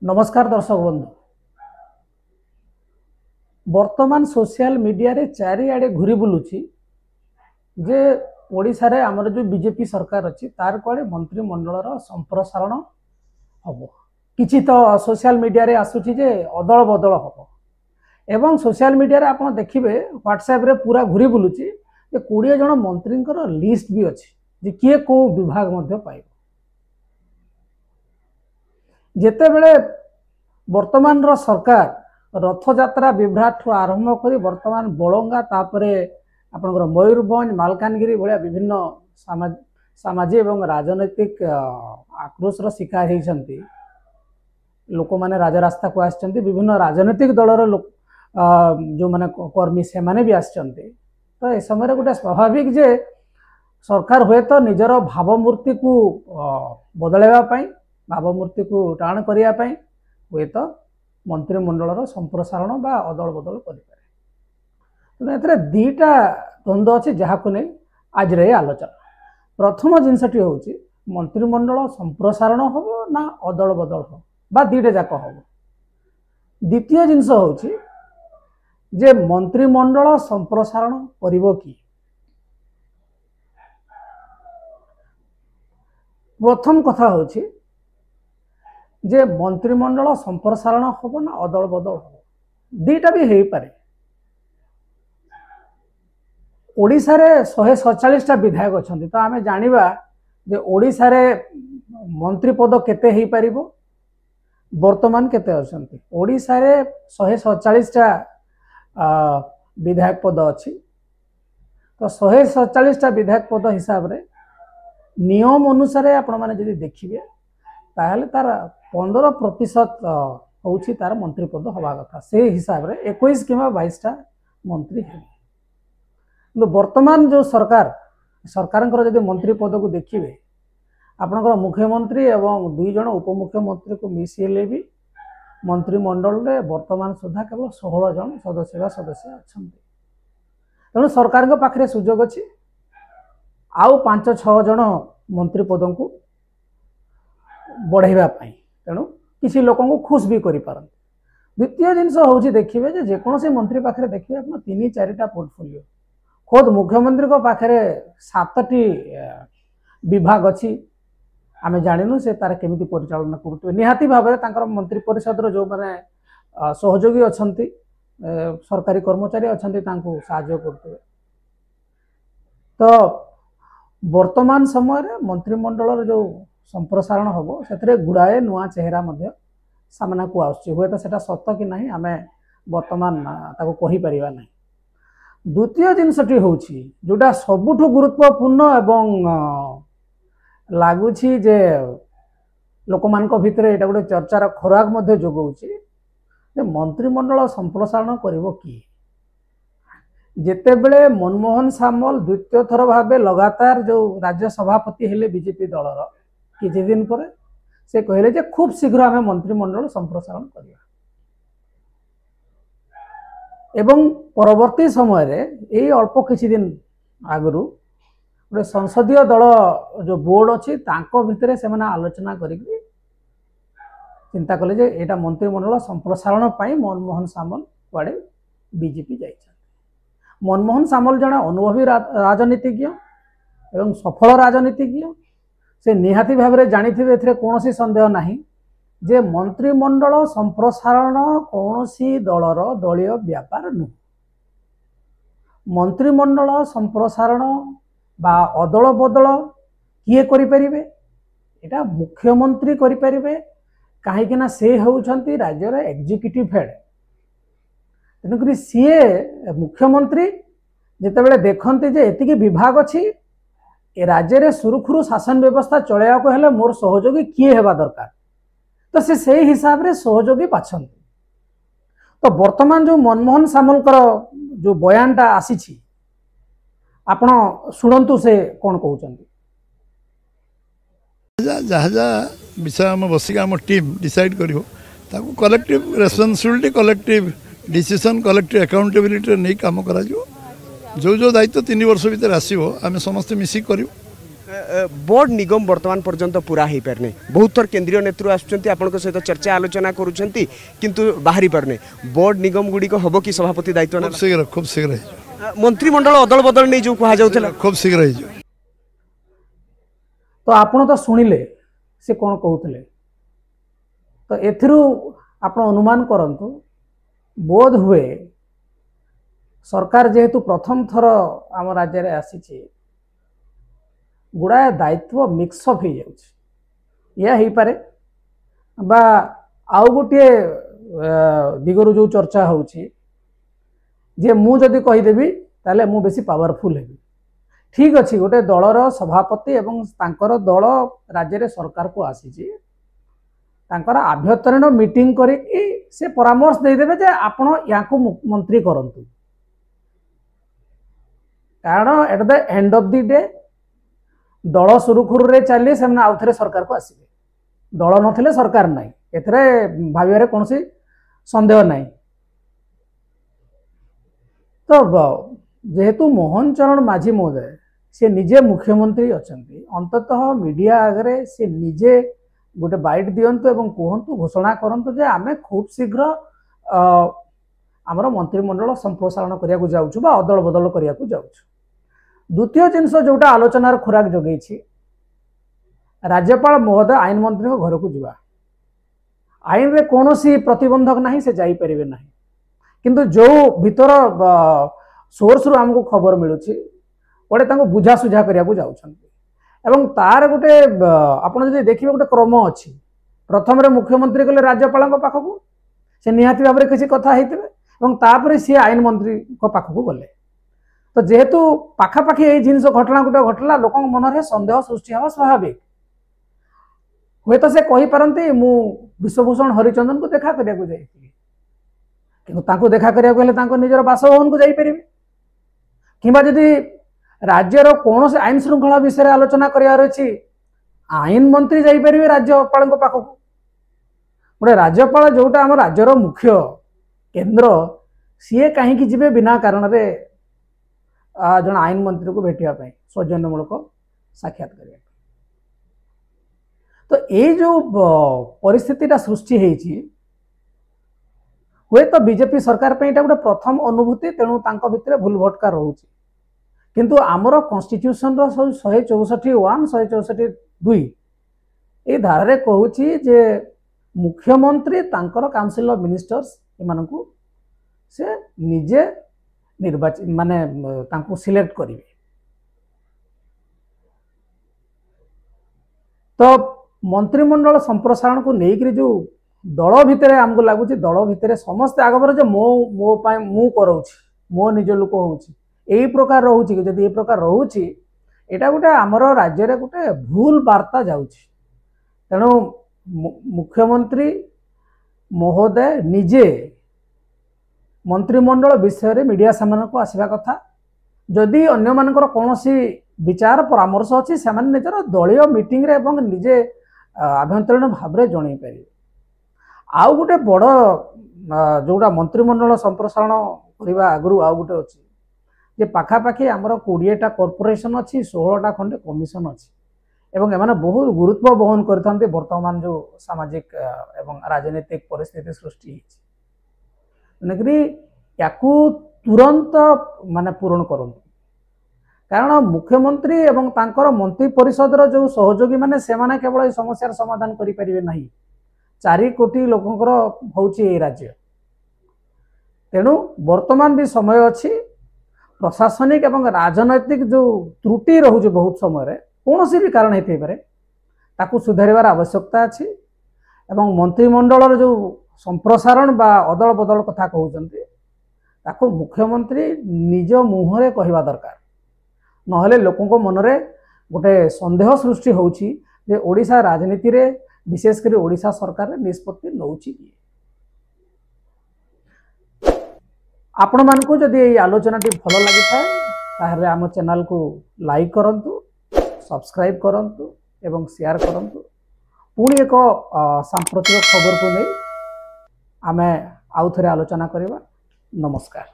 नमस्कार दर्शक बंधु। वर्तमान सोशल मीडिया रे चारिआडे घूरी बुलुची जे ओडिशा रे हमर जो बीजेपी सरकार अच्छी तार कुआडे मंत्रिमंडल संप्रसारण हम किछि तो सोशल मीडिया रे आसुची जे अदल बदल हम एवं सोशल मीडिया रे आपण देखिबे व्हाट्सएप रे पूरा घूरी बुलुची जे 20 जन मंत्रींकर लिस्ट भी अच्छी जे किए को विभाग मध्य पाइब। जेते बेले वर्तमान रो सरकार रथयात्रा विभ्राट आरंभ कर वर्तमान बलंगा तापरे आपनकर मयूरभंज मालकानगिरी भाया विभिन्न सामाजिक एवं राजनैतिक आक्रोश रो शिकार होती लोक मैंने राजरास्ता को आसचंती विभिन्न राजनैतिक दलर लोक जो माने कर्मी से माने भी आसचंती। तो ए समय गोटे स्वाभाविक जे सरकार हुए तो निजर भावमूर्ति को बदलैवा भावमूर्ति को टाण करने हुए तो मंत्रिमंडल संप्रसारण बा अदल बदल करें। तेणु दीटा द्वंद्व अच्छे जहाँ नहीं आज रे आलोचना। प्रथम जिनसटी हूँ मंत्रिमंडल संप्रसारण हम ना अदल बदल हम बा दीटा जाक हम। द्वितीय जिनस हूँ जे मंत्रिमंडल संप्रसारण करिवो कि। प्रथम कथा हूँ जे मंत्रिमंडल संप्रसारण हम ना अदल बदल हम दीटा भी हो पारे। ओडिशा रे 147 विधायक अच्छा तो आम जानिबा जे ओडिशा रे मंत्री पद केते हो पारिबो वर्तमान केते अछंती। ओडिशा रे 147 विधायक पद अच्छी तो 147 विधायक पद हिसाब रे नियम अनुसार आपण माने जदि देखिबे ताहले तार 15% होउछि तार मंत्री पद हवा कथा से हिसाब रे 21 किंवा 22 मंत्री है। किंतु वर्तमान जो सरकार जदि मंत्री पद को देखिए आपनकर मुख्यमंत्री एवं 2 जन उपमुख्यमंत्री को मिसेले भी मंत्रिमंडल रे वर्तमान सुधा केवल 16 जन सदस्य अच्छा। तेणु सरकार के पाखरे सुजोग अच्छी आउ 5-6 जन मंत्री पद को बढ़ाइबा पाई। तेणु किसी लोक को खुश भी करि पारन। द्वितीय जिनस हूँ देखिए जेकोसी मंत्री पाखे देखिए आप 3-4टा पोर्टफोलियो खुद मुख्यमंत्री को पाखे 7टी विभाग अच्छी आम जानू से तार केमिति परिचालना करुवे निहाती भाव में मंत्री परिषद जो मैंने सहयोगी अच्छा सरकारी कर्मचारी अच्छा साहाय्य करुवे। तो वर्तमान समय मंत्रिमंडल जो संप्रसारण हम से गुड़ाए नुआ चेहरा सामना को आसुची हुए तो सेटा सत कि नहीं आम वर्तमान ताको कहि परिबा नहीं। द्वितीय जिनसटी हूँ जोटा सबुठ गुरुत्वपूर्ण एवं लगुच जे लोक मान भितर यहाँ गोटे चर्चार खोराक जोगाऊँ मंत्रिमंडल संप्रसारण करिवो कि। जेतेबेले मनमोहन सामल द्वितीय थर भाव लगातार जो राज्य सभापति हेले बीजेपी दलर किछि दिन पर से कहले जे खूब शीघ्र आम मंत्रिमंडल संप्रसारण करिया एवं परवर्ती समय रे यही अल्प किछि दिन आगु गोटे संसदीय दल जो बोर्ड अच्छी भितर से आलोचना करिक चिंता कले जे एटा मंत्रिमंडल संप्रसारण पाई मनमोहन सामल कुआडे बीजेपी जाई। मनमोहन सामल जड़े अनुभवी राजनीतिज्ञ एवं सफल राजनीतिज्ञ से निहाती भाव में जानी थे कौन संदेह नहीं जे मंत्रिमंडल संप्रसारण कौन दलर दलीय व्यापार नुह। मंत्रिमंडल संप्रसारण बा अदल बदल किए करें एटा मुख्यमंत्री करें कहीं से होउछंती राज्यर एग्जीक्यूटिव हेड। तेणुक सीए मुख्यमंत्री जितेबाला देखते जे एतिकी विभाग अच्छी ए राज्य में सुरखुरु शासन व्यवस्था चलैया को हेले मोर सहयोगी किए हेबा दरकार तो से हिसाब रे सहयोगी बाछंती। तो वर्तमान जो मनमोहन सामलकर जो बयानटा आसी आपण शुणु से कौन कहते जहाँ जहाँ विषय आम बसिक आम टीम डिसाइड करिवो ताकू collective responsibility collective decision collective accountability नहीं काम करा जो जो दायित्व 3 वर्ष भीतर आसो आम समस्ते मिसिक करूँ बोर्ड निगम वर्तमान पर्यंत पूरा हो पारने बहुत थर केंद्रीय नेतृत्व आसुच्चंती आपनक सहित चर्चा आलोचना करूछंती किंतु बाहरी पारने बोर्ड निगम गुडी को हबो कि सभापति दायित्व खूब शीघ्र मंत्रिमंडल अदल बदल नहीं जो कहा जाउथला खूब शीघ्र तो आपण तो सुनिले से कौन कहते तो एथिरु आपण अनुमान करंतु बोध हुए सरकार जेहेतु प्रथम थर आम राज्य रे आसीची गुड़ाए दायित्व मिक्सअप हो जाए पारे बा आउ गोटे दिगरु जो चर्चा होची जे मु जदि कहीदेवी ताले मु बेसी पावरफुल हेबी ठीक अच्छी गोटे दलर सभापति एवं तांकर दल राज्य रे सरकार को आसीची तांकर आभ्यंतरीण मीटिंग करिकी से परामर्श देदेवे जे आपण याको मंत्री करंतु कारण at the end of the day दल सुरुखुरु रे चली से आउ थे सरकार को आसबे दल नथिले सरकार नहीं एथरे भाविबारे कोनसी संदेह नहीं तो जेहेतु मोहन चरण माझी महोदय से निजे मुख्यमंत्री अछंती अंततः मीडिया आगे से निजे गोटे बाइट दियंतु एवं कहतु घोषणा करंतु जे आमे खूब शीघ्र आमर मंत्रिमंडल संप्रसारण करिया को जाउछु बा अदल बदल करिया को जाउछु द्वितीय जिनस जोटा आलोचनार खुराक जगै राज्यपाल महोदय आईन मंत्री घर को जीवा आईन रे कौनसी प्रतिबंधक नहीं से जाई परिबे नहीं किंतु जो भीतर सोर्स रु हमको खबर मिलुछि गोटे तांको बुझा सुझा करिया को जाउछन्ति एवं तार गोटे आपण जदि देखिबे गोटे क्रम अछि प्रथम रे मुख्यमंत्री गले राज्यपाल पाखकू से निहाती भाव में किसी कथा हेतिबे एवं तापर सी आईन मंत्री पाखकू गले तो जेहेतु पाखापाखि ये जिन घटना गोटे घटला लोक मन में सन्देह सृष्टि हवा स्वाभाविक हुए तो से कही पारती मु विश्वभूषण हरिचंदन को देखा करिया को जाइଥିଲି किंतु तांको देखा करिया को हेले तांको निजर बासभवन को जाई परिबे किंबा जदि राज्यर कौन से आईन श्रृंखला विषय में आलोचना करार अच्छी आईन मंत्री जाई परिबे राज्यपाल पाखक गोटे राज्यपाल जोटा आम राज्यर मुख्य केंद्र सीए कहीं जीवे बिना कारण रे जन आईन मंत्री को भेटापी सौजन्यमूलक साक्षात करने तो ये जो परिस्थिति सृष्टि हुए तो बीजेपी सरकार पे गोटे प्रथम अनुभूति तेणु भितर भूल भटका रोचे किंतु आमर कॉन्स्टिट्यूशन रो 164(1) 164(2) ये धारा कहूँ जे मुख्यमंत्री तांकर काउंसिल ऑफ मिनिस्टर्स एमानकु से निजे निर्वाचित माने तांको सिलेक्ट करिवे तो मंत्रिमंडल संप्रसारण को लेकर जो दल भितर आमको लगुच दल भितर समस्त आगबर जो मो मो पाए मु कराउछि मो निज लोक होउछि एई प्रकार रहउछि जदि ए प्रकार रहउछि एटा गोटे आमर राज्य रे गोटे भूल वार्ता जाउछि तेणु मुख्यमंत्री महोदय निजे मंत्रिमंडल विषय रे मीडिया सामने को आसवा कथा जदि अन्य मानकर कौनसी विचार परामर्श अच्छी से निजर दलीय मीटिंग रे एवं निजे आभ्यंतरीण भाव में जन पारे आउ गोटे बड़ जोटा मंत्रिमंडल संप्रसारण करने आगु आउ गोटे अच्छी जे पाखापाखि आमर 20टा कॉर्पोरेशन अच्छी 16टा खंडे कमिशन अच्छी एवं एमाने बहुत गुरुत्व बहन करथांते वर्तमान जो सामाजिक एवं राजनीतिक परिस्थिति सृष्टि होगी याकू तुरंत माने पूरण करंतु कारण मुख्यमंत्री एवं तांकर मंत्री परिषद जो सहयोगी माने से माने केवल ए समस्यार समाधान करि परिबे नहीं 4 कोटी लोकंकर होउची ए राज्य तेणु वर्तमान भी समय अच्छी प्रशासनिक एवं राजनैतिक जो त्रुटि रोचे बहुत समय कौन सी भी कारण होते पारे ताकू सुधारिबार आवश्यकता अच्छी एवं मंत्रिमंडल जो संप्रसारण बा अदल बदल कथा कहते ताकू मुख्यमंत्री निज मुहरे कहवा दरकार नहले लोकों मनरे गोटे संदेह सृष्टि होउछि जे ओडिशा राजनीति रे विशेषकर ओडिशा सरकार निष्पत्ति नौछि कि आपण मानकु जदि ये आलोचना टी भल लगी थाए ताहले आम चैनल को लाइक करंतु सब्सक्राइब करंतु एवं शेयर करंतु पुणी एक सांप्रतिक खबर को नहीं आमे आउ थरे आलोचना करिबा नमस्कार।